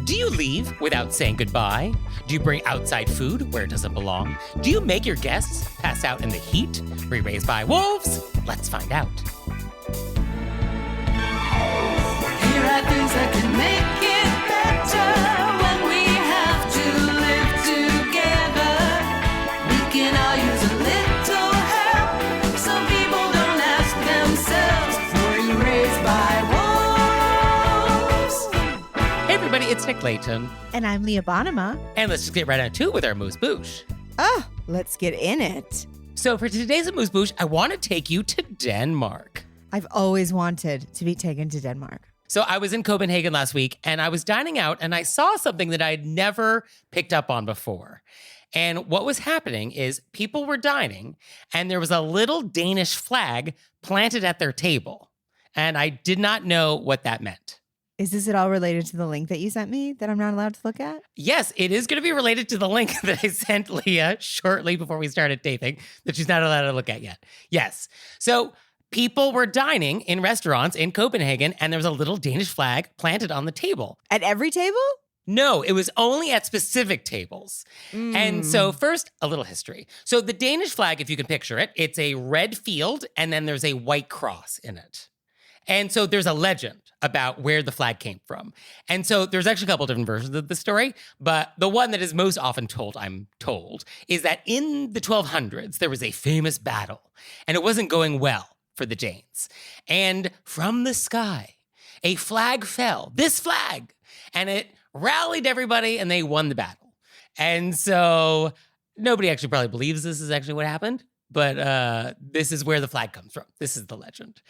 Do you leave without saying goodbye? Do you bring outside food where it doesn't belong? Do you make your guests pass out in the heat? Were you raised by wolves? Let's find out. Here are things that can make it better when we have to live together. We can all use a little help. Some people don't ask themselves, were you raised by wolves? Hey everybody, it's Nick Layton. And I'm Leah Bonema. And let's just get right into it with our AMUSE-BOUCHE. Oh, let's get in it. So for today's AMUSE-BOUCHE, I want to take you to Denmark. I've always wanted to be taken to Denmark. So I was in Copenhagen last week and I was dining out and I saw something that I'd never picked up on before. And what was happening is people were dining and there was a little Danish flag planted at their table. And I did not know what that meant. Is this at all related to the link that you sent me that I'm not allowed to look at? Yes, it is going to be related to the link that I sent Leah shortly before we started taping that she's not allowed to look at yet. Yes. So people were dining in restaurants in Copenhagen, and there was a little Danish flag planted on the table. At every table? No, it was only at specific tables. And so first, a little history. So the Danish flag, if you can picture it, it's a red field, and then there's a white cross in it. And so there's a legend about where the flag came from. And so there's actually a couple different versions of the story, but the one that is most often told, I'm told, is that in the 1200s, there was a famous battle, and it wasn't going well for the Danes. And from the sky, a flag fell, this flag, and it rallied everybody and they won the battle. And so nobody actually probably believes this is actually what happened, but this is where the flag comes from. This is the legend.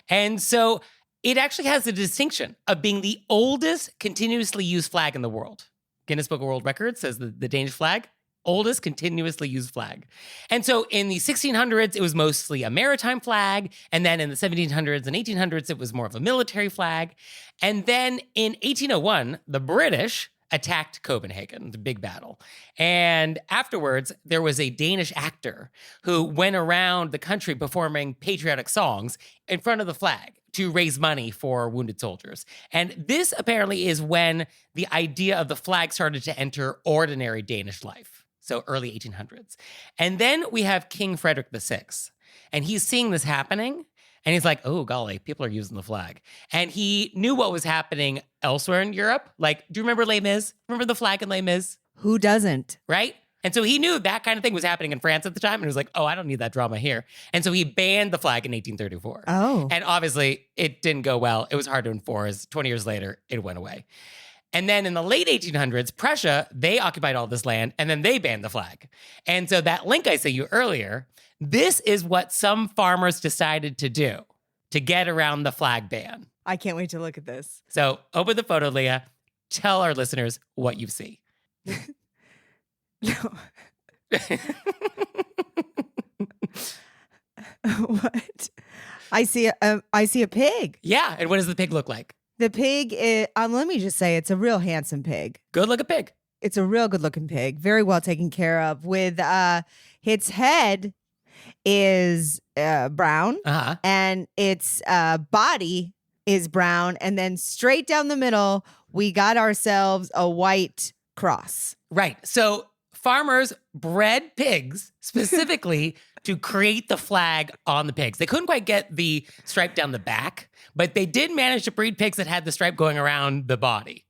And so it actually has the distinction of being the oldest continuously used flag in the world. Guinness Book of World Records says the Danish flag, oldest continuously used flag. And so in the 1600s, it was mostly a maritime flag. And then in the 1700s and 1800s, it was more of a military flag. And then in 1801, the British attacked Copenhagen, the big battle. And afterwards, there was a Danish actor who went around the country performing patriotic songs in front of the flag to raise money for wounded soldiers. And this apparently is when the idea of the flag started to enter ordinary Danish life. So early 1800s. And then we have King Frederick VI. And he's seeing this happening. And he's like, oh, golly, people are using the flag. And he knew what was happening elsewhere in Europe. Like, do you remember Les Mis? Remember the flag in Les Mis? Who doesn't? Right? And so he knew that kind of thing was happening in France at the time. And he was like, oh, I don't need that drama here. And so he banned the flag in 1834. Oh. And obviously, it didn't go well. It was hard to enforce. 20 years later, it went away. And then in the late 1800s, Prussia, they occupied all this land, and then they banned the flag. And so that link I sent you earlier, this is what some farmers decided to do to get around the flag ban. I can't wait to look at this. So open the photo, Leah. Tell our listeners what you see. No. What? I see a pig. Yeah, and what does the pig look like? The pig is, let me just say, it's a real handsome pig. Good looking pig. It's a real good looking pig. Very well taken care of. With its head is brown, and its body is brown, and then straight down the middle, we got ourselves a white cross. Right. So farmers bred pigs specifically to create the flag on the pigs. They couldn't quite get the stripe down the back, but they did manage to breed pigs that had the stripe going around the body.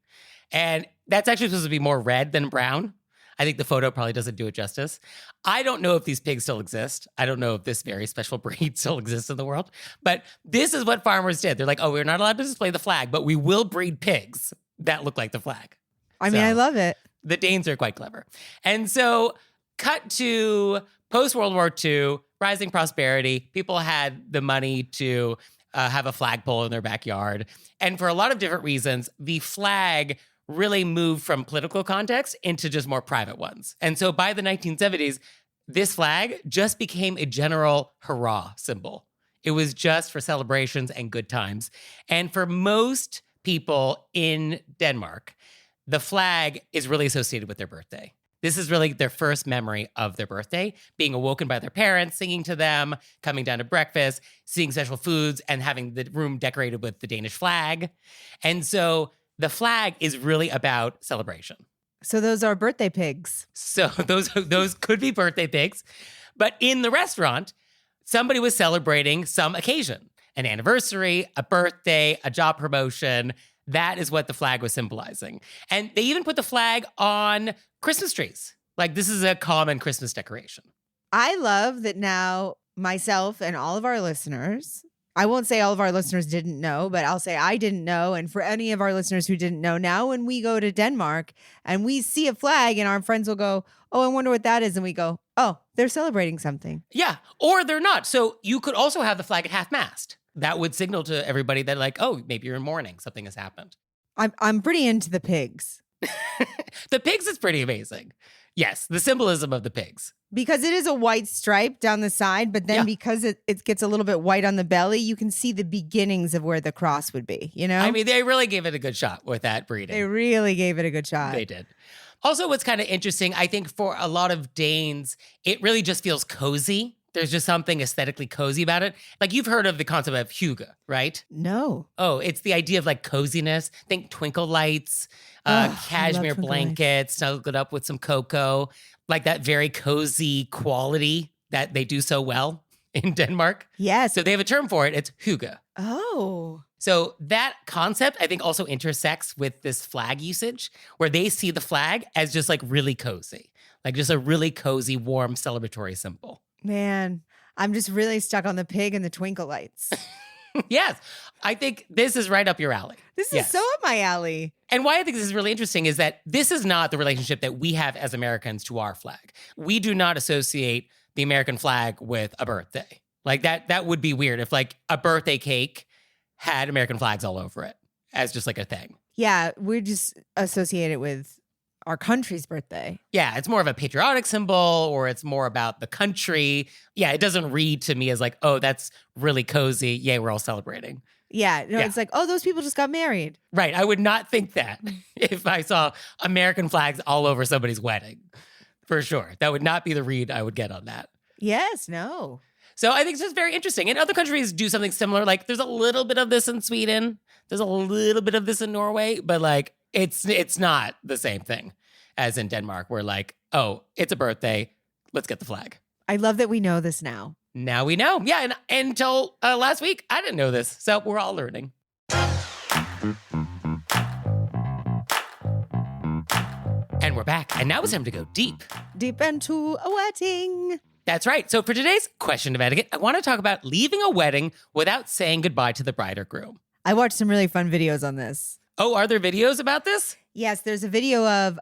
And that's actually supposed to be more red than brown. I think the photo probably doesn't do it justice. I don't know if these pigs still exist. I don't know if this very special breed still exists in the world. But this is what farmers did. They're like, oh, we're not allowed to display the flag, but we will breed pigs that look like the flag. I mean, I love it. The Danes are quite clever. And so cut to post-World War II, rising prosperity. People had the money to have a flagpole in their backyard. And for a lot of different reasons, the flag really moved from political context into just more private ones. And so by the 1970s, this flag just became a general hurrah symbol. It was just for celebrations and good times. And for most people in Denmark, the flag is really associated with their birthday. This is really their first memory of their birthday, being awoken by their parents, singing to them, coming down to breakfast, seeing special foods, and having the room decorated with the Danish flag. And so the flag is really about celebration. So those are birthday pigs. So those could be birthday pigs. But in the restaurant, somebody was celebrating some occasion, an anniversary, a birthday, a job promotion. That is what the flag was symbolizing. And they even put the flag on Christmas trees. Like, this is a common Christmas decoration. I love that now myself and all of our listeners, I won't say all of our listeners didn't know, but I'll say I didn't know. And for any of our listeners who didn't know, now when we go to Denmark and we see a flag and our friends will go, oh, I wonder what that is. And we go, oh, they're celebrating something. Yeah, or they're not. So you could also have the flag at half-mast. That would signal to everybody that, like, oh, maybe you're in mourning. Something has happened. I'm pretty into the pigs. The pigs is pretty amazing. Yes, the symbolism of the pigs. Because it is a white stripe down the side, but then because it gets a little bit white on the belly, you can see the beginnings of where the cross would be, you know? I mean, they really gave it a good shot with that breeding. They really gave it a good shot. They did. Also, what's kind of interesting, I think for a lot of Danes, it really just feels cozy. There's just something aesthetically cozy about it. Like, you've heard of the concept of hygge, right? No. Oh, it's the idea of like coziness. Think twinkle lights, cashmere blankets, snuggled up with some cocoa, like that very cozy quality that they do so well in Denmark. Yes. So they have a term for it. It's hygge. Oh. So that concept, I think, also intersects with this flag usage, where they see the flag as just like really cozy, like just a really cozy, warm, celebratory symbol. Man, I'm just really stuck on the pig and the twinkle lights. Yes, I think this is right up your alley. This is so up my alley. And why I think this is really interesting is that this is not the relationship that we have as Americans to our flag. We do not associate the American flag with a birthday. Like that would be weird if like a birthday cake had American flags all over it as just like a thing. Yeah, we just associate it with our country's birthday. Yeah, it's more of a patriotic symbol, or it's more about the country. Yeah, it doesn't read to me as like, oh, that's really cozy. Yay, we're all celebrating. Yeah, no, it's like, oh, those people just got married. Right, I would not think that if I saw American flags all over somebody's wedding, for sure. That would not be the read I would get on that. Yes, no. So I think it's just very interesting. And other countries do something similar. Like, there's a little bit of this in Sweden. There's a little bit of this in Norway, but like, it's not the same thing as in Denmark, where like, oh, it's a birthday, let's get the flag. I love that we know this now. Now we know. Yeah, and until last week, I didn't know this. So we're all learning. And we're back. And now it's time to go deep. Deep into a wedding. That's right. So for today's question of etiquette, I want to talk about leaving a wedding without saying goodbye to the bride or groom. I watched some really fun videos on this. Oh, are there videos about this? Yes, there's a video of,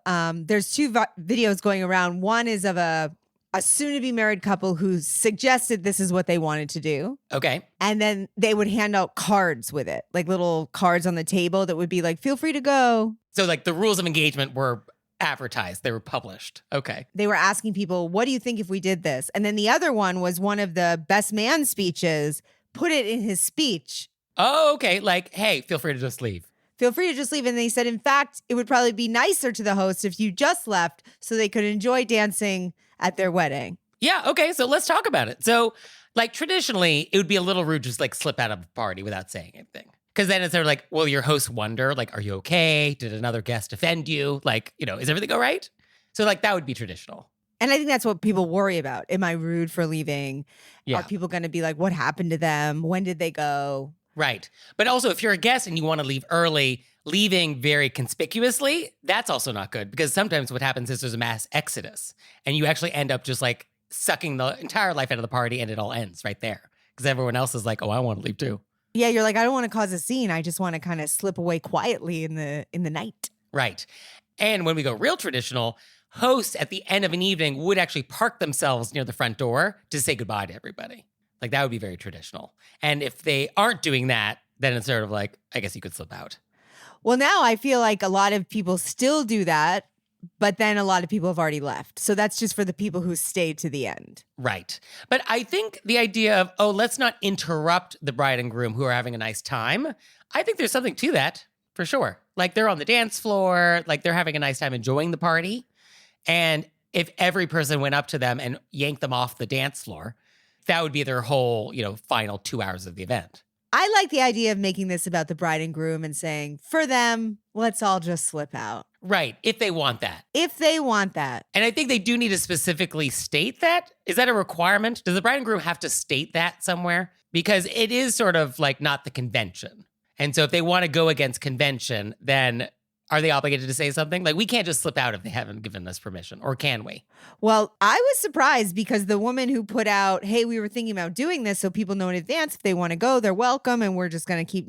there's two videos going around. One is of a soon-to-be married couple who suggested this is what they wanted to do. Okay. And then they would hand out cards with it, like little cards on the table that would be like, feel free to go. So like the rules of engagement were advertised. They were published. Okay. They were asking people, what do you think if we did this? And then the other one was one of the best man speeches, put it in his speech. Oh, okay. Like, hey, feel free to just leave. Feel free to just leave. And they said, in fact, it would probably be nicer to the host if you just left so they could enjoy dancing at their wedding. Yeah, okay. So let's talk about it. So like traditionally, it would be a little rude to just like slip out of a party without saying anything. Because then it's sort of like, will your host wonder, like, are you okay? Did another guest offend you? Like, you know, is everything all right? So like that would be traditional. And I think that's what people worry about. Am I rude for leaving? Yeah. Are people going to be like, what happened to them? When did they go? Right. But also, if you're a guest and you want to leave early, leaving very conspicuously, that's also not good, because sometimes what happens is there's a mass exodus and you actually end up just like sucking the entire life out of the party, and it all ends right there because everyone else is like, oh, I want to leave too. Yeah, you're like, I don't want to cause a scene. I just want to kind of slip away quietly in the night. Right. And when we go real traditional, hosts at the end of an evening would actually park themselves near the front door to say goodbye to everybody. Like that would be very traditional. And if they aren't doing that, then it's sort of like, I guess you could slip out. Well, now I feel like a lot of people still do that, but then a lot of people have already left. So that's just for the people who stayed to the end. Right. But I think the idea of, oh, let's not interrupt the bride and groom who are having a nice time, I think there's something to that for sure. Like they're on the dance floor, like they're having a nice time enjoying the party. And if every person went up to them and yanked them off the dance floor, that would be their whole, final 2 hours of the event. I like the idea of making this about the bride and groom and saying, for them, let's all just slip out. Right, if they want that. If they want that. And I think they do need to specifically state that. Is that a requirement? Does the bride and groom have to state that somewhere? Because it is sort of like not the convention. And so if they want to go against convention, then are they obligated to say something? Like, we can't just slip out if they haven't given us permission, or can we? Well, I was surprised because the woman who put out, hey, we were thinking about doing this so people know in advance if they want to go, they're welcome, and we're just going to keep,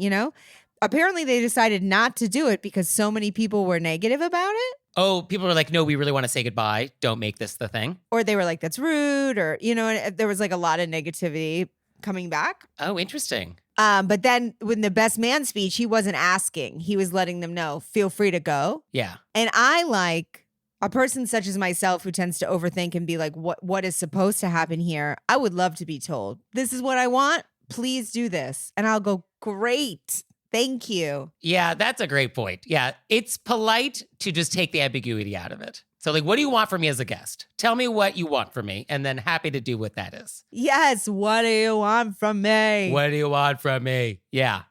apparently they decided not to do it because so many people were negative about it. Oh, people were like, no, we really want to say goodbye. Don't make this the thing. Or they were like, that's rude, or, there was like a lot of negativity coming back. Oh, interesting. But then when the best man speech, he wasn't asking. He was letting them know, feel free to go. Yeah. And I like a person such as myself who tends to overthink and be like, what is supposed to happen here? I would love to be told, this is what I want. Please do this. And I'll go, great. Thank you. Yeah, that's a great point. Yeah, it's polite to just take the ambiguity out of it. So like, what do you want from me as a guest? Tell me what you want from me, and then happy to do what that is. Yes, what do you want from me? What do you want from me? Yeah.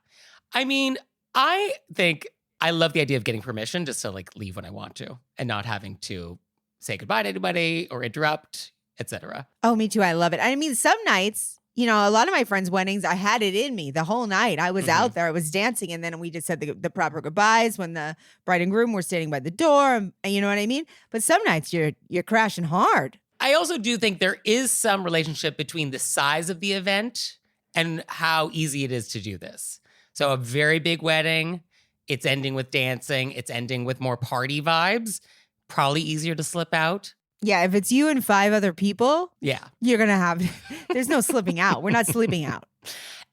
I mean, I think I love the idea of getting permission just to like leave when I want to and not having to say goodbye to anybody or interrupt, etc. Oh, me too. I love it. I mean, some nights, a lot of my friends' weddings, I had it in me the whole night. I was out there, I was dancing, and then we just said the proper goodbyes when the bride and groom were standing by the door. And you know what I mean? But some nights you're crashing hard. I also do think there is some relationship between the size of the event and how easy it is to do this. So a very big wedding, it's ending with dancing, it's ending with more party vibes, probably easier to slip out. Yeah, if it's you and 5 other people, yeah, you're going to have, there's no slipping out. We're not sleeping out.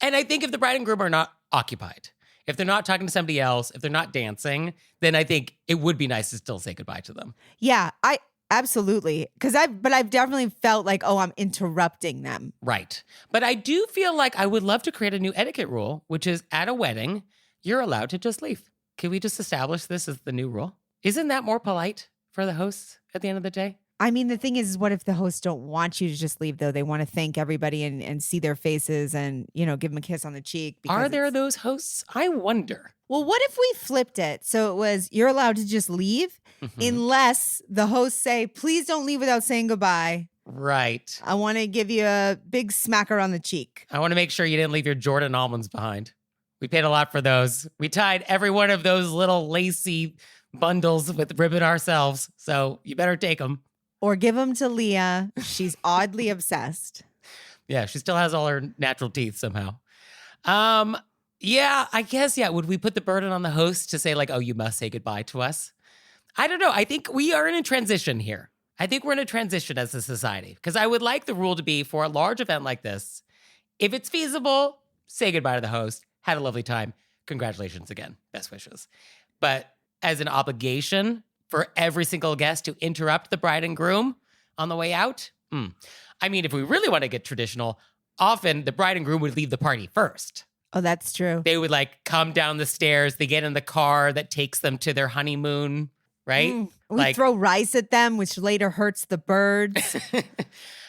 And I think if the bride and groom are not occupied, if they're not talking to somebody else, if they're not dancing, then I think it would be nice to still say goodbye to them. Yeah, absolutely. But I've definitely felt like, oh, I'm interrupting them. Right. But I do feel like I would love to create a new etiquette rule, which is at a wedding, you're allowed to just leave. Can we just establish this as the new rule? Isn't that more polite for the hosts at the end of the day? I mean, the thing is, what if the hosts don't want you to just leave, though? They want to thank everybody and see their faces and, give them a kiss on the cheek. Are there those hosts? I wonder. Well, what if we flipped it? So it was, you're allowed to just leave unless the hosts say, please don't leave without saying goodbye. Right. I want to give you a big smacker on the cheek. I want to make sure you didn't leave your Jordan almonds behind. We paid a lot for those. We tied every one of those little lacy bundles with ribbon ourselves. So you better take them. Or give them to Leah. She's oddly obsessed. Yeah, she still has all her natural teeth somehow. Yeah, I guess, yeah. Would we put the burden on the host to say like, oh, you must say goodbye to us? I don't know. I think we are in a transition here. I think we're in a transition as a society because I would like the rule to be for a large event like this, if it's feasible, say goodbye to the host. Had a lovely time. Congratulations again. Best wishes. But as an obligation for every single guest to interrupt the bride and groom on the way out? I mean, if we really want to get traditional, often the bride and groom would leave the party first. Oh, that's true. They would like come down the stairs. They get in the car that takes them to their honeymoon, right? We throw rice at them, which later hurts the birds.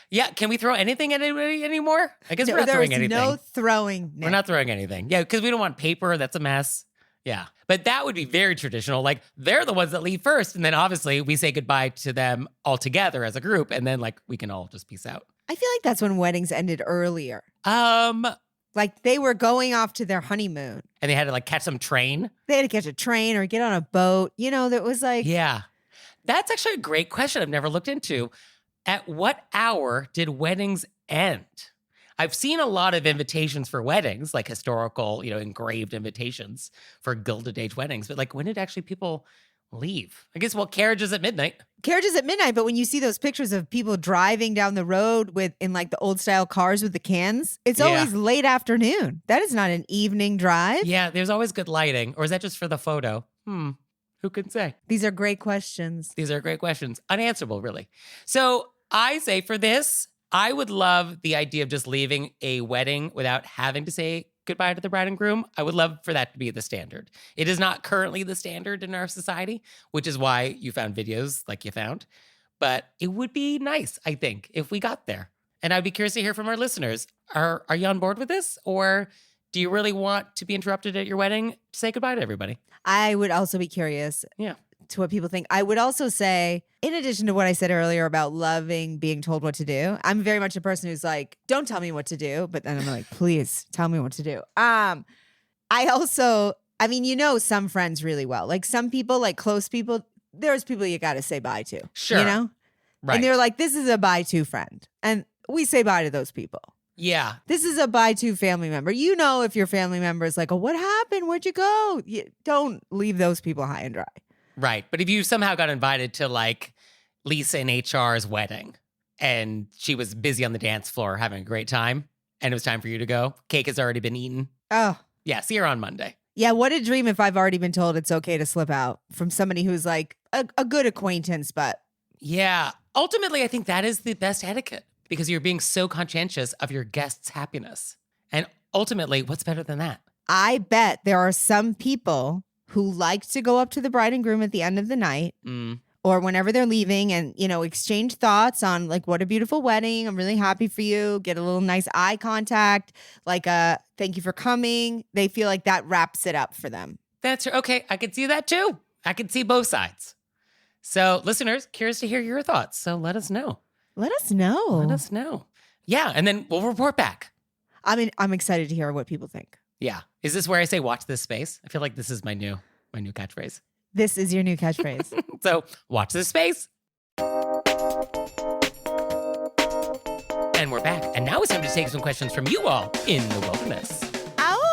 Yeah, can we throw anything at anybody anymore? I guess we're not throwing anything. No throwing. Nick. We're not throwing anything. Yeah, because we don't want paper. That's a mess. Yeah, but that would be very traditional. Like they're the ones that leave first. And then obviously we say goodbye to them all together as a group. And then like we can all just peace out. I feel like that's when weddings ended earlier. Like they were going off to their honeymoon. And they had to like catch some train. They had to catch a train or get on a boat. That was like. Yeah, that's actually a great question I've never looked into. At what hour did weddings end? I've seen a lot of invitations for weddings, like historical, engraved invitations for Gilded Age weddings. But like, when did actually people leave? I guess, carriages at midnight. Carriages at midnight, but when you see those pictures of people driving down the road in like the old style cars with the cans, it's always late afternoon. That is not an evening drive. Yeah, there's always good lighting. Or is that just for the photo? Who can say? These are great questions. These are great questions. Unanswerable, really. So I say for this, I would love the idea of just leaving a wedding without having to say goodbye to the bride and groom. I would love for that to be the standard. It is not currently the standard in our society, which is why you found videos like you found. But it would be nice, I think, if we got there. And I'd be curious to hear from our listeners. Are you on board with this? Or Do you really want to be interrupted at your wedding to say goodbye to everybody? I would also be curious to what people think. I would also say, in addition to what I said earlier about loving being told what to do, I'm very much a person who's like, don't tell me what to do. But then I'm like, please tell me what to do. I mean, some friends really well. Like some people, like close people, there's people you got to say bye to. Sure. You know? Right. And they're like, this is a bye to friend. And we say bye to those people. Yeah. This is a bye to family member. You know, if your family member is like, oh, what happened? Where'd you go? Don't leave those people high and dry. Right. But if you somehow got invited to like Lisa and HR's wedding and she was busy on the dance floor having a great time and it was time for you to go, cake has already been eaten. Oh. Yeah, see her on Monday. Yeah, what a dream if I've already been told it's okay to slip out from somebody who's like a good acquaintance, but. Yeah. Ultimately, I think that is the best etiquette because you're being so conscientious of your guests' happiness. And ultimately, what's better than that? I bet there are some people who like to go up to the bride and groom at the end of the night or whenever they're leaving and, exchange thoughts on like, what a beautiful wedding. I'm really happy for you. Get a little nice eye contact, like a thank you for coming. They feel like that wraps it up for them. That's okay. I can see that too. I can see both sides. So listeners, curious to hear your thoughts. So let us know. Let us know. Let us know. Yeah. And then we'll report back. I mean, I'm excited to hear what people think. Yeah. Is this where I say watch this space? I feel like this is my new catchphrase. This is your new catchphrase. So watch this space. And we're back. And now it's time to take some questions from you all in the wilderness. Ow!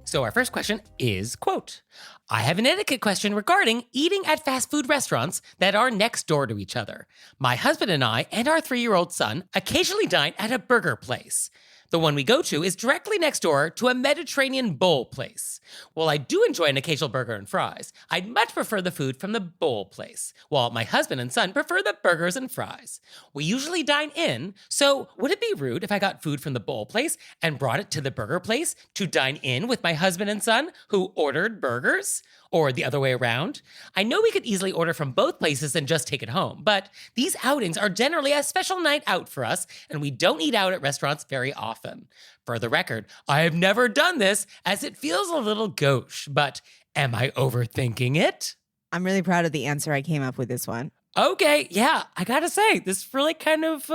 So our first question is, quote, I have an etiquette question regarding eating at fast food restaurants that are next door to each other. My husband and I and our 3-year-old son occasionally dine at a burger place. The one we go to is directly next door to a Mediterranean bowl place. While I do enjoy an occasional burger and fries, I'd much prefer the food from the bowl place, while my husband and son prefer the burgers and fries. We usually dine in, so would it be rude if I got food from the bowl place and brought it to the burger place to dine in with my husband and son who ordered burgers? Or the other way around? I know we could easily order from both places and just take it home, but these outings are generally a special night out for us, and we don't eat out at restaurants very often. For the record, I have never done this as it feels a little gauche, but am I overthinking it? I'm really proud of the answer I came up with this one. Okay, yeah, I gotta say, this really kind of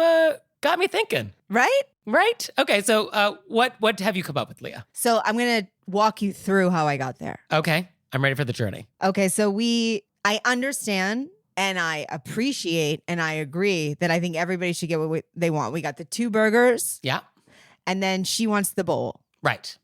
got me thinking. Right? Right? Okay, so what have you come up with, Leah? So I'm going to walk you through how I got there. Okay, I'm ready for the journey. Okay, so I understand and I appreciate and I agree that I think everybody should get what they want. We got the 2 burgers. Yeah. And then she wants the bowl. Right.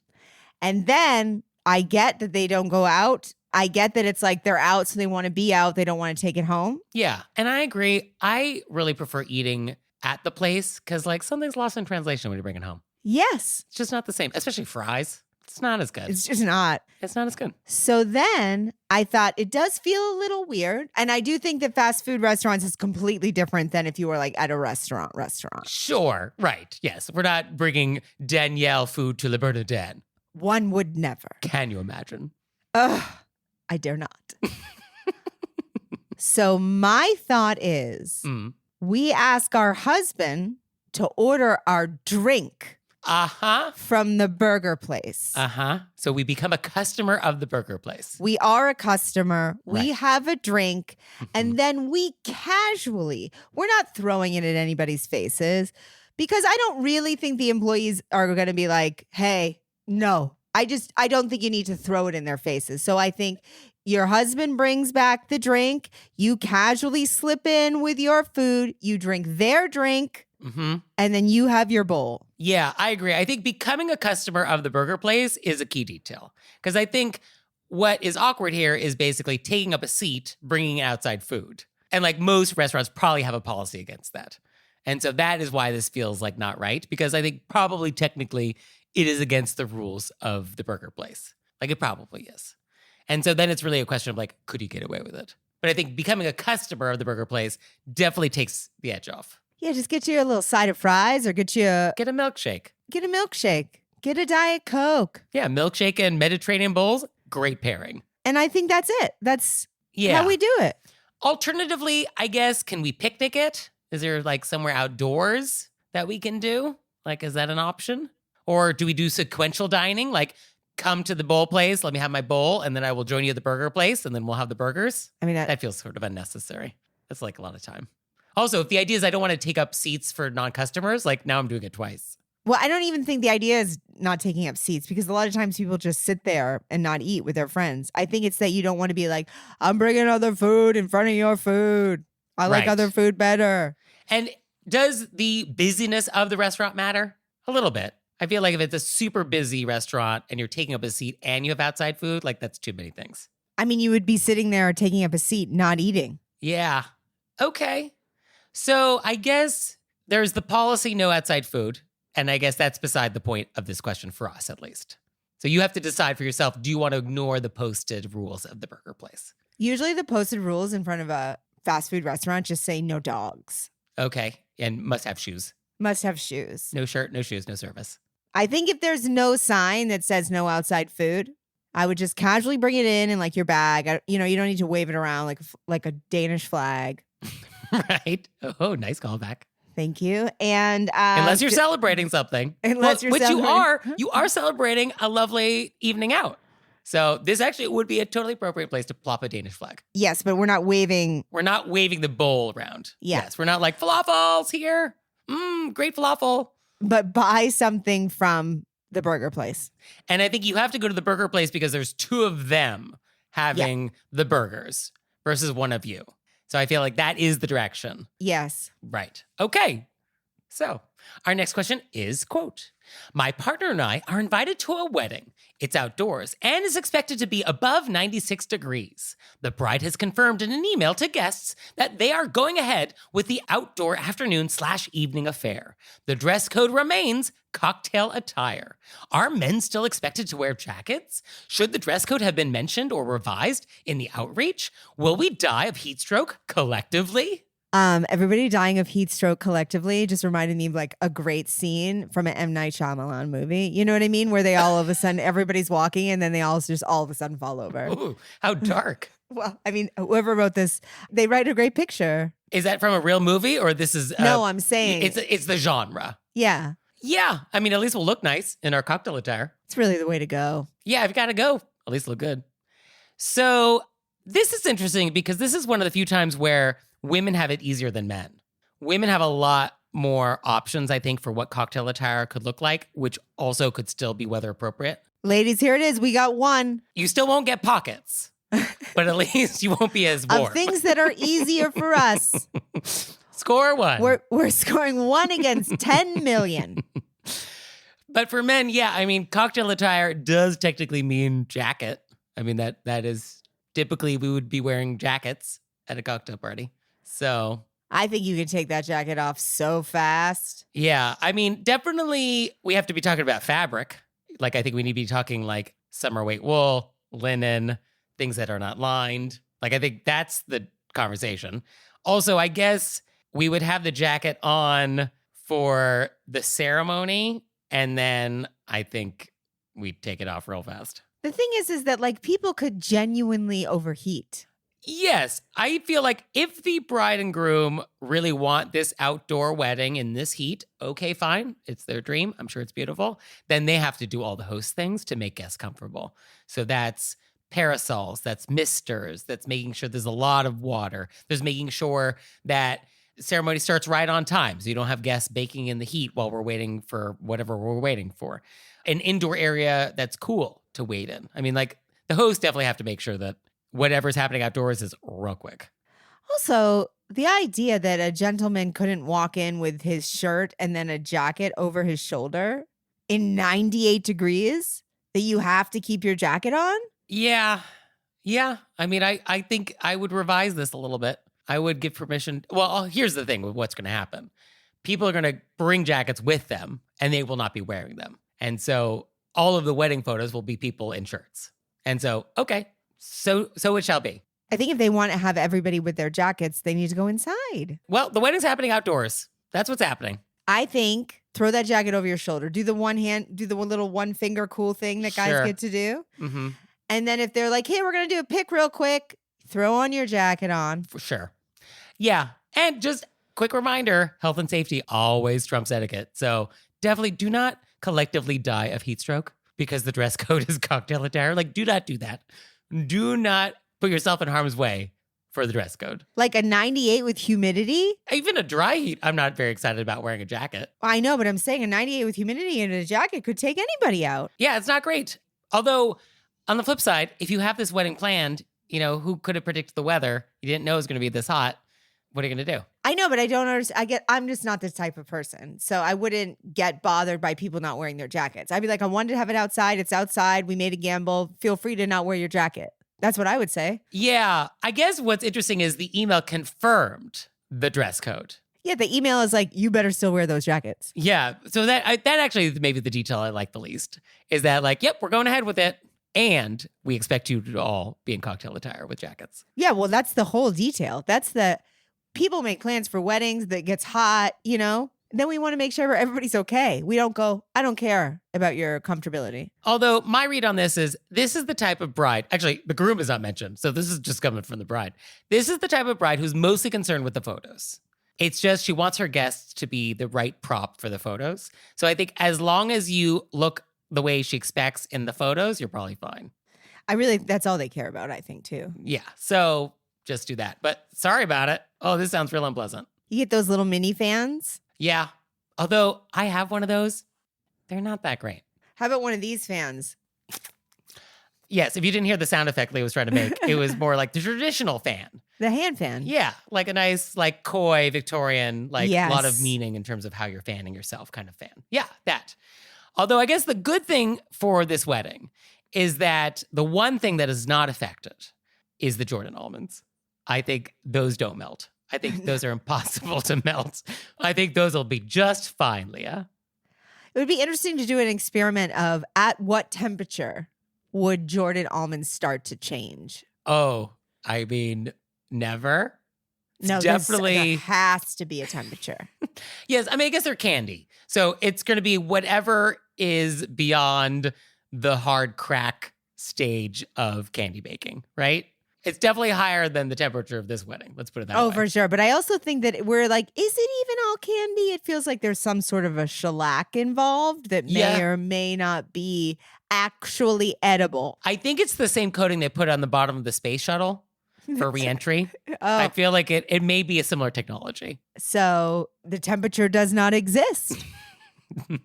And then I get that they don't go out. I get that it's like they're out, so they want to be out. They don't want to take it home. Yeah, and I agree. I really prefer eating at the place because like something's lost in translation when you bring it home. Yes. It's just not the same, especially fries. It's not as good. It's just not. It's not as good. So then I thought it does feel a little weird. And I do think that fast food restaurants is completely different than if you were like at a restaurant. Sure. Right. Yes. We're not bringing Danielle food to Le Bernardin. One would never. Can you imagine? Ugh, I dare not. So my thought is we ask our husband to order our drink. From the burger place. So we become a customer of the burger place. We are a customer. Right. We have a drink. And then we casually, we're not throwing it at anybody's faces because I don't really think the employees are going to be like, hey, no, I don't think you need to throw it in their faces. So I think your husband brings back the drink. You casually slip in with your food. You drink their drink. And then you have your bowl. Yeah, I agree. I think becoming a customer of the burger place is a key detail. Because I think what is awkward here is basically taking up a seat, bringing outside food. And like most restaurants probably have a policy against that. And so that is why this feels like not right. Because I think probably technically it is against the rules of the burger place. Like it probably is. And so then it's really a question of like, could you get away with it? But I think becoming a customer of the burger place definitely takes the edge off. Yeah, just get you a little side of fries or get a milkshake. Get a milkshake. Get a Diet Coke. Yeah, milkshake and Mediterranean bowls, great pairing. And I think that's it. That's how we do it. Alternatively, I guess, can we picnic it? Is there like somewhere outdoors that we can do? Like, is that an option? Or do we do sequential dining? Like, come to the bowl place, let me have my bowl, and then I will join you at the burger place, and then we'll have the burgers. I mean, That feels sort of unnecessary. That's like a lot of time. Also, if the idea is I don't want to take up seats for non-customers, like now I'm doing it twice. well, I don't even think the idea is not taking up seats because a lot of times people just sit there and not eat with their friends. I think it's that you don't want to be like, I'm bringing other food in front of your food. I like Right. other food better. And does the busyness of the restaurant matter? A little bit. I feel like if it's a super busy restaurant and you're taking up a seat and you have outside food, like that's too many things. I mean, you would be sitting there taking up a seat, not eating. Yeah. Okay. So I guess there's the policy no outside food. And I guess that's beside the point of this question for us, at least. So you have to decide for yourself, do you want to ignore the posted rules of the burger place? Usually the posted rules in front of a fast food restaurant just say no dogs, Okay. And must have shoes. must have shoes. No shirt, no shoes, no service. I think if there's no sign that says no outside food, I would just casually bring it in like your bag. You don't need to wave it around like a Danish flag. Right? Oh, nice callback. Thank you. And Unless you're celebrating something. Unless you're which celebrating. you are celebrating a lovely evening out. So this actually would be a totally appropriate place to plop a Danish flag. yes, but we're not waving. We're not waving the bowl around. Yeah. Yes, we're not like falafels here. Great falafel. But buy something from the burger place. And I think you have to go to the burger place because there's two of them having the burgers versus one of you. So I feel like that is the direction. Yes. Right. Okay. So our next question is, quote, my partner and I are invited to a wedding. It's outdoors and is expected to be above 96 degrees. The bride has confirmed in an email to guests that they are going ahead with the outdoor afternoon/evening affair. The dress code remains cocktail attire. Are men still expected to wear jackets? Should the dress code have been mentioned or revised in the outreach? Will we die of heat stroke collectively? Everybody dying of heat stroke collectively just reminded me of like a great scene from an M. Night Shyamalan movie. You know what I mean? Where they all of a sudden, everybody's walking and then they all just all of a sudden fall over. Ooh, how dark. Well, I mean, whoever wrote this, they write a great picture. Is that from a real movie or this is... No, I'm saying. It's the genre. Yeah, Yeah. I mean, at least we'll look nice in our cocktail attire. it's really the way to go. Yeah, I've got to go. At least look good. So this is interesting because this is one of the few times where women have it easier than men. Women have a lot more options, I think, for what cocktail attire could look like, which also could still be weather appropriate. Ladies, here it is. We got one You still won't get pockets, but at least you won't be as warm. of things that are easier for us. Score one. We're scoring 1 against 10 million. But for men, yeah, I mean, cocktail attire does technically mean jacket. I mean, that is typically we would be wearing jackets at a cocktail party. So, I think you can take that jacket off so fast. yeah, I mean, definitely we have to be talking about fabric. Like, I think we need to be talking like summer weight wool, linen, things that are not lined. Like, I think that's the conversation. Also, I guess we would have the jacket on for the ceremony, and then I think we'd take it off real fast. The thing is that like people could genuinely overheat. Yes, I feel like if the bride and groom really want this outdoor wedding in this heat, okay, fine. It's their dream. I'm sure it's beautiful. Then they have to do all the host things to make guests comfortable. So that's parasols, that's misters, that's making sure there's a lot of water. There's making sure that ceremony starts right on time so you don't have guests baking in the heat while we're waiting for whatever we're waiting for. An indoor area that's cool to wait in. I mean, like the hosts definitely have to make sure that whatever's happening outdoors is real quick. Also, the idea that a gentleman couldn't walk in with his shirt and then a jacket over his shoulder in 98 degrees, that you have to keep your jacket on? Yeah. I mean, I think I would revise this a little bit. I would give permission. Well, here's the thing with what's going to happen. People are going to bring jackets with them and they will not be wearing them. And so all of the wedding photos will be people in shirts. And so, okay, so it shall be. I think if they want to have everybody with their jackets, they need to go inside. Well, the wedding's happening outdoors. That's what's happening. I think throw that jacket over your shoulder. Do the little one finger cool thing that guys Sure. get to do. Mm-hmm. And then if they're like, hey, we're going to do a pic real quick, throw on your jacket on. For sure. Yeah. And just quick reminder, health and safety always trumps etiquette. So definitely do not collectively die of heat stroke because the dress code is cocktail attire. Like, do not do that. Do not put yourself in harm's way for the dress code. Like a 98 with humidity? Even a dry heat, I'm not very excited about wearing a jacket. I know, but I'm saying a 98 with humidity in a jacket could take anybody out. Yeah, it's not great. Although, on the flip side, if you have this wedding planned, you know, who could have predicted the weather? You didn't know it was going to be this hot. What are you going to do? I know, but I don't understand. I'm just not this type of person. So I wouldn't get bothered by people not wearing their jackets. I'd be like, I wanted to have it outside. It's outside. We made a gamble. Feel free to not wear your jacket. That's what I would say. Yeah, I guess what's interesting is the email confirmed the dress code. Yeah, the email is like, you better still wear those jackets. Yeah, so that actually is maybe the detail I like the least, is that like, yep, we're going ahead with it, and we expect you to all be in cocktail attire with jackets. Yeah, well, that's the whole detail. That's the people make plans for weddings that gets hot, you know? Then we want to make sure everybody's okay. We don't go, I don't care about your comfortability. Although my read on this is the type of bride, actually the groom is not mentioned, so this is just coming from the bride. This is the type of bride who's mostly concerned with the photos. It's just she wants her guests to be the right prop for the photos. So I think as long as you look the way she expects in the photos, you're probably fine. That's all they care about, I think, too. Yeah, so just do that. But sorry about it. Oh, this sounds real unpleasant. You get those little mini fans. Yeah, although I have one of those. They're not that great. How about one of these fans? Yes, if you didn't hear the sound effect Leah was trying to make, it was more like the traditional fan. The hand fan. Yeah, like a nice, like coy Victorian, like a lot of Yes. meaning in terms of how you're fanning yourself kind of fan. Yeah, that. Although I guess the good thing for this wedding is that the one thing that is not affected is the Jordan almonds. I think those don't melt. I think those are impossible to melt. I think those will be just fine, Leah. It would be interesting to do an experiment of at what temperature would Jordan almonds start to change? Oh, I mean, never. It's No, definitely. there has to be a temperature. Yes, I mean, I guess they're candy. So it's going to be whatever is beyond the hard crack stage of candy baking, right? It's definitely higher than the temperature of this wedding. Let's put it that way. Oh, for sure. But I also think that we're like, is it even all candy? It feels like there's some sort of a shellac involved that may or may not be actually edible. I think it's the same coating they put on the bottom of the space shuttle for reentry. I feel like it may be a similar technology. So the temperature does not exist.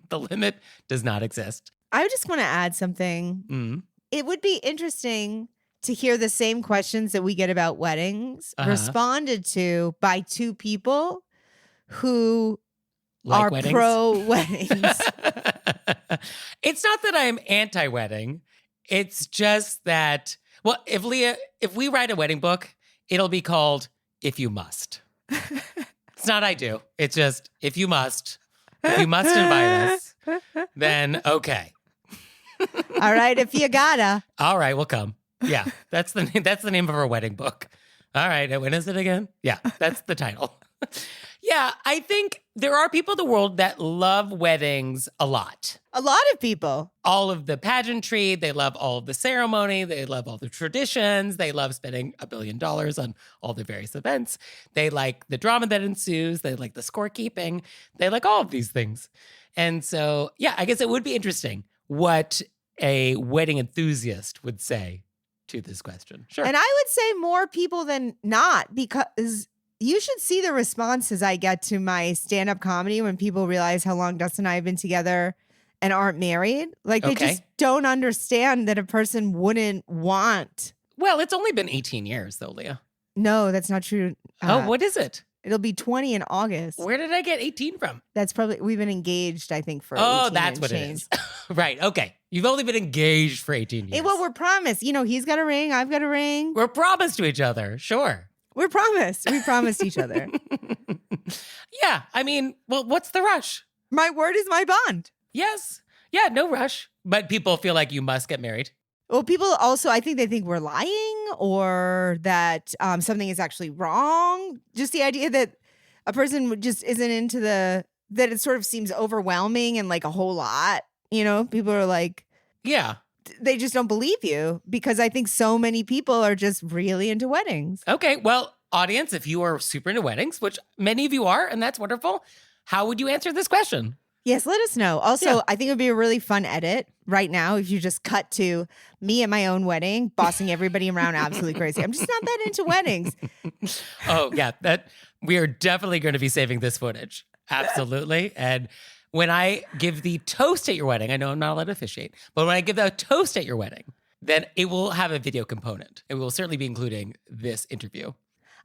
The limit does not exist. I just want to add something. Mm. It would be interesting to hear the same questions that we get about weddings responded to by two people who Like are weddings? pro-weddings. It's not that I'm anti-wedding. It's just that, well, if we write a wedding book, it'll be called If You Must. It's not I do. It's just if you must invite us, then okay. All right, if you gotta. All right, we'll come. Yeah, that's the name of our wedding book. All right, and when is it again? Yeah, that's the title. Yeah, I think there are people in the world that love weddings a lot. A lot of people. All of the pageantry, they love all of the ceremony, they love all the traditions, they love spending $1 billion on all the various events. They like the drama that ensues, they like the scorekeeping, they like all of these things. And so, yeah, I guess it would be interesting what a wedding enthusiast would say to this question. Sure. And I would say more people than not, because you should see the responses I get to my stand-up comedy when people realize how long Dustin and I have been together and aren't married. Like, they just don't understand that a person wouldn't want. Well, it's only been 18 years, though, Leah. No, that's not true. What is it? It'll be 20 in August. Where did I get 18 from? That's probably, we've been engaged, I think, for 18 that's and what change. it is. Right, okay. You've only been engaged for 18 years. Well, we're promised. You know, he's got a ring, I've got a ring. We're promised to each other, sure. We're promised. We promised each other. Yeah, I mean, well, what's the rush? My word is my bond. Yes. Yeah, no rush. But people feel like you must get married. Well, people also, I think they think we're lying or that something is actually wrong. Just the idea that a person just isn't into that it sort of seems overwhelming and like a whole lot. You know, people are like, yeah, they just don't believe you, because I think so many people are just really into weddings. Okay, well, audience, if you are super into weddings, which many of you are, and that's wonderful, how would you answer this question? Yes, let us know. Also, I think it would be a really fun edit right now if you just cut to me at my own wedding, bossing everybody around absolutely crazy. I'm just not that into weddings. Oh, yeah. That we are definitely going to be saving this footage. Absolutely. And when I give the toast at your wedding, I know I'm not allowed to officiate, but when I give the toast at your wedding, then it will have a video component. And we will certainly be including this interview.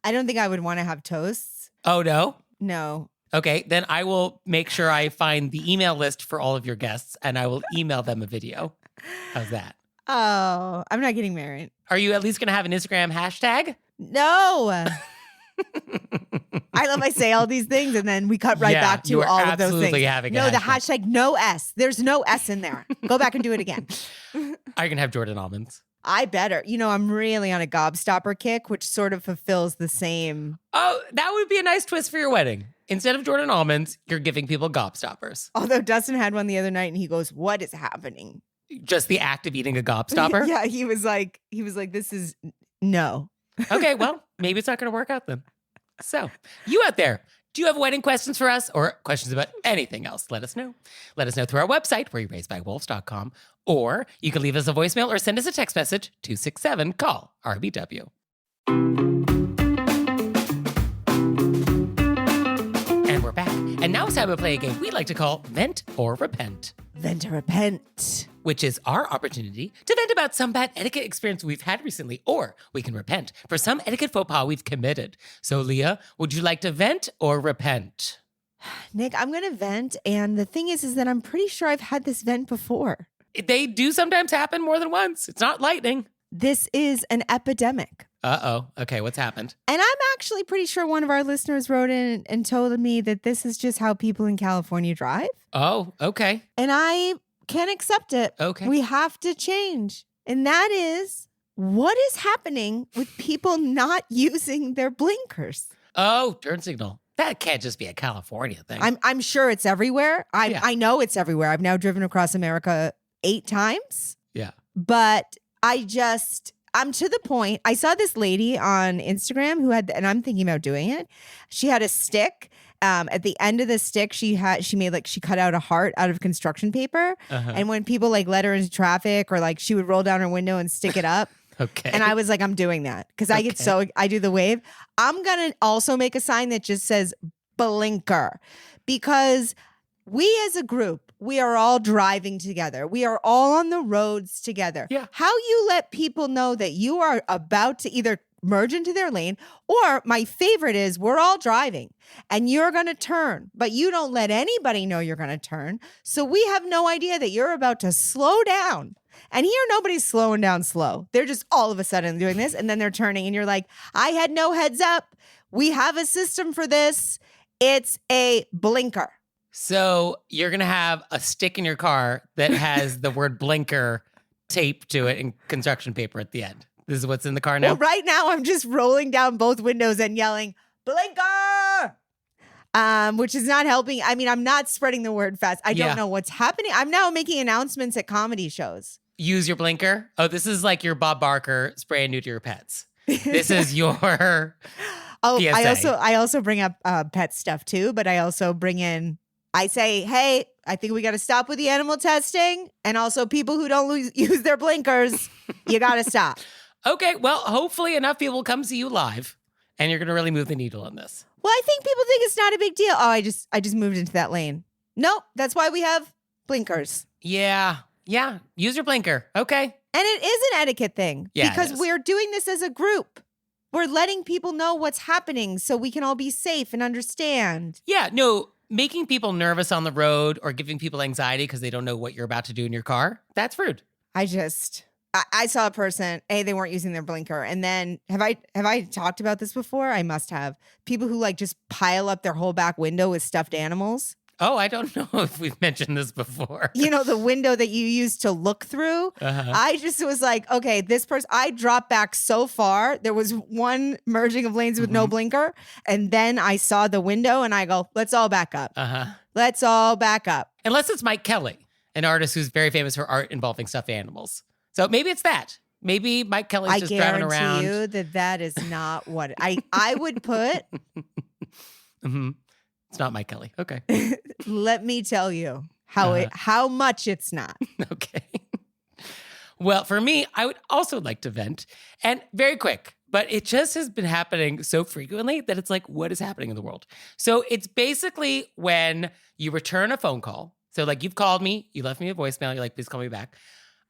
I don't think I would want to have toasts. Oh, no? No. Okay, then I will make sure I find the email list for all of your guests and I will email them a video. How's that? Oh, I'm not getting married. Are you at least going to have an Instagram hashtag? No. I love I say all these things and then we cut right back to all of those things. Having no, a the hashtag no S. There's no S in there. Go back and do it again. I can have Jordan almonds. I better. I'm really on a gobstopper kick, which sort of fulfills the same. Oh, that would be a nice twist for your wedding. Instead of Jordan almonds, you're giving people gobstoppers. Although Dustin had one the other night and he goes, "What is happening?" Just the act of eating a gobstopper? Yeah, he was like, this is no. Okay, well, maybe it's not going to work out then. So, you out there, do you have wedding questions for us or questions about anything else? Let us know. Let us know through our website, wereyouRaisedbywolves.com, or you can leave us a voicemail or send us a text message, 267-CALL-RBW. And we're back. And now it's time to play a game we like to call Vent or Repent. Vent or repent. Which is our opportunity to vent about some bad etiquette experience we've had recently, or we can repent for some etiquette faux pas we've committed. So, Leah, would you like to vent or repent? Nick, I'm going to vent. And the thing is that I'm pretty sure I've had this vent before. They do sometimes happen more than once. It's not lightning. This is an epidemic. Uh-oh. Okay, what's happened? And I'm actually pretty sure one of our listeners wrote in and told me that this is just how people in California drive. Oh, okay. And I can't accept it. Okay. We have to change. And that is, what is happening with people not using their blinkers? Oh, turn signal. That can't just be a California thing. I'm sure it's everywhere. I know it's everywhere. I've now driven across America 8 times. Yeah. But I'm to the point. I saw this lady on Instagram who had, and I'm thinking about doing it. She had a stick. At the end of the stick, she cut out a heart out of construction paper. Uh-huh. And when people let her into traffic or she would roll down her window and stick it up. Okay. And I was like, I'm doing that because I do the wave. I'm going to also make a sign that just says blinker because we as a group, we are all driving together. We are all on the roads together. Yeah. How you let people know that you are about to either merge into their lane, or my favorite is we're all driving and you're going to turn, but you don't let anybody know you're going to turn. So we have no idea that you're about to slow down. And here, nobody's slowing down slow. They're just all of a sudden doing this and then they're turning and you're like, I had no heads up. We have a system for this. It's a blinker. So you're going to have a stick in your car that has the word blinker taped to it in construction paper at the end. This is what's in the car now? Well, right now, I'm just rolling down both windows and yelling, blinker! Which is not helping. I mean, I'm not spreading the word fast. I don't know what's happening. I'm now making announcements at comedy shows. Use your blinker? Oh, this is like your Bob Barker spray and neuter your pets. This is your PSA. I also bring up pet stuff too, but I also bring in, I say, hey, I think we got to stop with the animal testing. And also people who don't use their blinkers, you got to stop. Okay, well, hopefully enough people will come see you live and you're going to really move the needle on this. Well, I think people think it's not a big deal. Oh, I just moved into that lane. Nope, that's why we have blinkers. Yeah, use your blinker. Okay. And it is an etiquette thing because we're doing this as a group. We're letting people know what's happening so we can all be safe and understand. Yeah, no, making people nervous on the road or giving people anxiety because they don't know what you're about to do in your car, that's rude. I saw a person, they weren't using their blinker. And then have I talked about this before? I must have. People who just pile up their whole back window with stuffed animals. Oh, I don't know if we've mentioned this before. You know, the window that you use to look through. Uh-huh. I just was like, okay, this person, I dropped back so far. There was one merging of lanes with no blinker. And then I saw the window and I go, let's all back up. Uh-huh. Let's all back up. Unless it's Mike Kelly, an artist who's very famous for art involving stuffed animals. So maybe it's that. Maybe Mike Kelly's just driving around. I guarantee you that is not what I would put. Mm-hmm. It's not my Kelly. Okay. Let me tell you how much it's not. Okay. Well, for me, I would also like to vent, and very quick, but it just has been happening so frequently that it's like, what is happening in the world? So it's basically when you return a phone call. So like you've called me, you left me a voicemail, you're like, please call me back.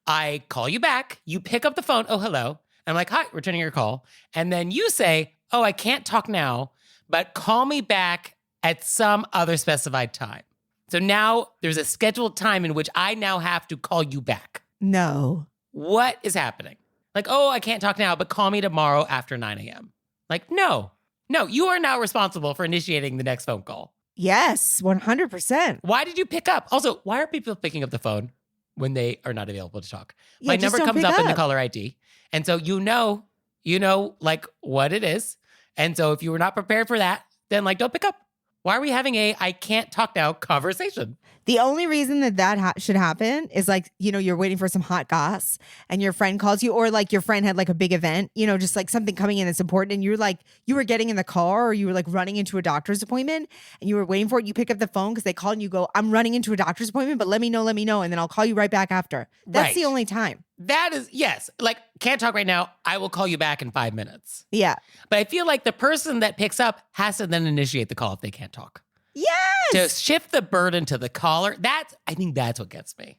I call you back, you pick up the phone, oh, hello. And I'm like, hi, returning your call. And then you say, oh, I can't talk now, but call me back at some other specified time. So now there's a scheduled time in which I now have to call you back. No. What is happening? Like, oh, I can't talk now, but call me tomorrow after 9 a.m. Like, no, you are now responsible for initiating the next phone call. Yes, 100%. Why did you pick up? Also, why are people picking up the phone when they are not available to talk? Yeah, My just number don't comes pick up in the up. caller ID. And so you know like what it is. And so if you were not prepared for that, then like don't pick up. Why are we having a I can't talk now conversation? The only reason that should happen is like, you're waiting for some hot goss and your friend calls you, or like your friend had like a big event, just like something coming in that's important. And you're like, you were getting in the car or you were like running into a doctor's appointment and you were waiting for it. You pick up the phone because they called and you go, I'm running into a doctor's appointment, but let me know. And then I'll call you right back after. That's Right. the only time. That is, yes. Like, can't talk right now. I will call you back in 5 minutes. Yeah. But I feel like the person that picks up has to then initiate the call if they can't talk. Yes. To shift the burden to the caller, I think that's what gets me.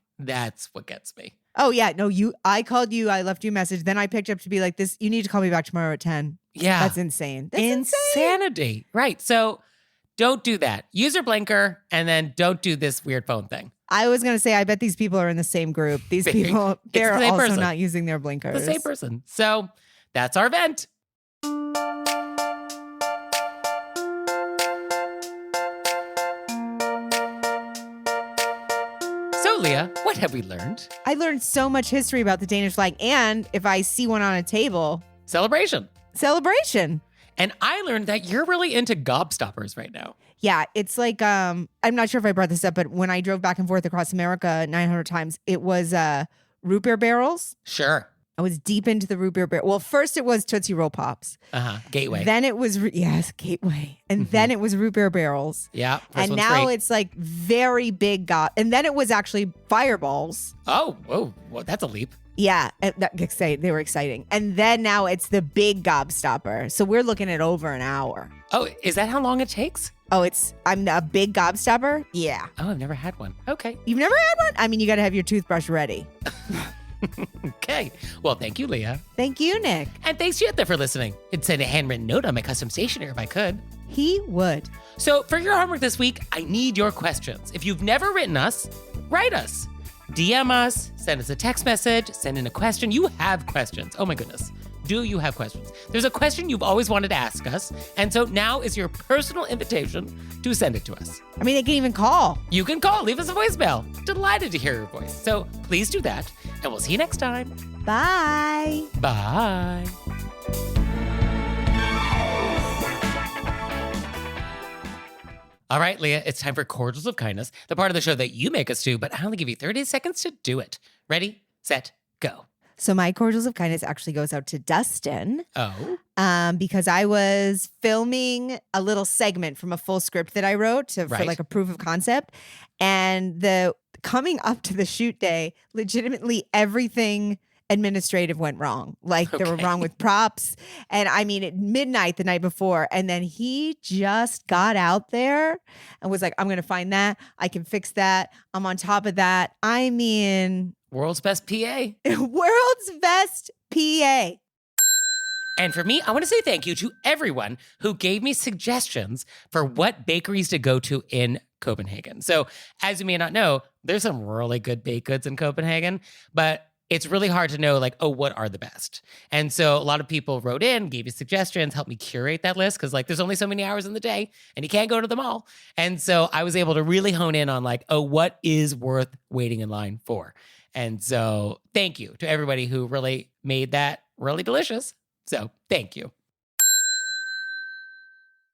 Oh yeah. No, I called you, I left you a message. Then I picked up to be like this. You need to call me back tomorrow at 10. Yeah. That's insane. That's insane. Insanity. Right. So don't do that. Use your blinker and then don't do this weird phone thing. I was going to say, I bet these people are in the same group. These people, It's they're the same also person. not using their blinkers. The same person. So that's our vent. So, Leah, what have we learned? I learned so much history about the Danish flag. And if I see one on a table, Celebration. And I learned that you're really into gobstoppers right now. yeah, it's like, I'm not sure if I brought this up, but when I drove back and forth across America 900 times, it was root beer barrels. Sure. I was deep into the root beer barrel. Well, first it was Tootsie Roll Pops. Gateway. Then it was, Gateway. And then it was root beer barrels. Yeah. First And one's now free. it's like very big and then it was actually fireballs. Oh, whoa. Well, that's a leap. Yeah, they were exciting. And then now it's the big gobstopper. So we're looking at over an hour. Oh, is that how long it takes? Oh, I'm a big gobstopper? Yeah. Oh, I've never had one. Okay. You've never had one? I mean, you got to have your toothbrush ready. Okay. Well, thank you, Leah. Thank you, Nick. And thanks to you out there for listening. I'd send a handwritten note on my custom stationer if I could. He would. So for your homework this week, I need your questions. If you've never written us, write us. DM us, send us a text message, send in a question. You have questions. Oh my goodness. Do you have questions? There's a question you've always wanted to ask us. And so now is your personal invitation to send it to us. I mean, they can even call. You can call, leave us a voicemail. Delighted to hear your voice. So please do that. And we'll see you next time. Bye. Bye. All right, Leah, it's time for Cordials of Kindness, the part of the show that you make us do, but I only give you 30 seconds to do it. Ready, set, go. So my cordials of kindness actually goes out to Dustin. Oh. Because I was filming a little segment from a full script that I wrote for Right. like a proof of concept. And coming up to the shoot day, legitimately everything administrative went wrong. Like they were Okay. wrong with props. And I mean, at midnight the night before. And then he just got out there and was like, I'm going to find that. I can fix that. I'm on top of that. I mean, World's best PA. world's best PA. And for me, I want to say thank you to everyone who gave me suggestions for what bakeries to go to in Copenhagen. So as you may not know, there's some really good baked goods in Copenhagen, but it's really hard to know, like, oh, what are the best? And so a lot of people wrote in, gave you suggestions, helped me curate that list because, like, there's only so many hours in the day and you can't go to them all. And so I was able to really hone in on, like, oh, what is worth waiting in line for? And so thank you to everybody who really made that really delicious. So thank you.